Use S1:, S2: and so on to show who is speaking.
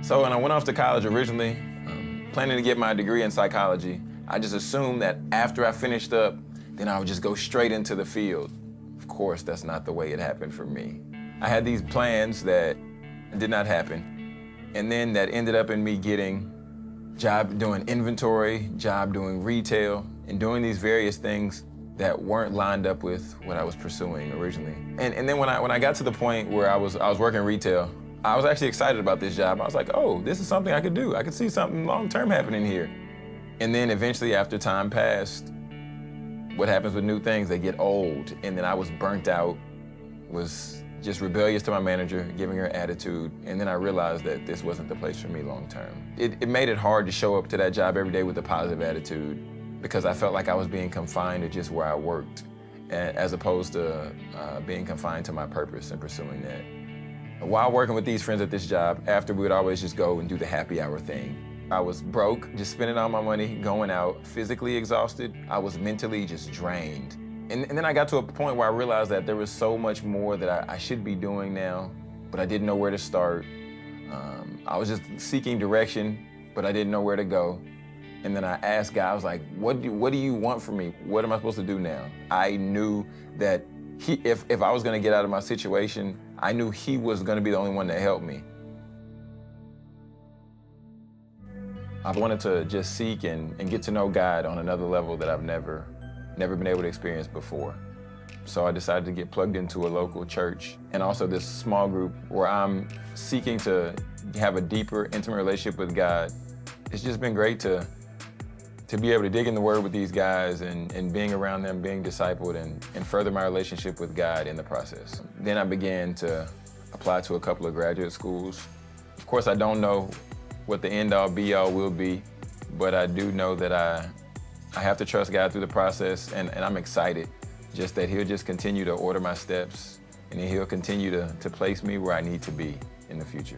S1: So when I went off to college originally, planning to get my degree in psychology, I just assumed that after I finished up, then I would just go straight into the field. Of course, that's not the way it happened for me. I had these plans that did not happen, and then that ended up in me getting job doing inventory, job doing retail, and doing these various things that weren't lined up with what I was pursuing originally. And then when I got to the point where I was working retail, I was actually excited about this job. I was like, oh, this is something I could do. I could see something long-term happening here. And then eventually, after time passed, what happens with new things, they get old. And then I was burnt out, was just rebellious to my manager, giving her attitude. And then I realized that this wasn't the place for me long-term. It made it hard to show up to that job every day with a positive attitude because I felt like I was being confined to just where I worked, as opposed to being confined to my purpose and pursuing that. While working with these friends at this job, after we would always just go and do the happy hour thing. I was broke, just spending all my money, going out, physically exhausted. I was mentally just drained. And then I got to a point where I realized that there was so much more that I should be doing now, but I didn't know where to start. I was just seeking direction, but I didn't know where to go. And then I asked God, I was like, what do you want from me? What am I supposed to do now? I knew that if I was gonna get out of my situation, I knew He was gonna be the only one to help me. I wanted to just seek and get to know God on another level that I've never been able to experience before. So I decided to get plugged into a local church and also this small group where I'm seeking to have a deeper, intimate relationship with God. It's just been great to be able to dig in the Word with these guys and being around them, being discipled, and further my relationship with God in the process. Then I began to apply to a couple of graduate schools. Of course, I don't know what the end-all, be-all will be, but I do know that I have to trust God through the process, and I'm excited just that He'll just continue to order my steps, and He'll continue to place me where I need to be in the future.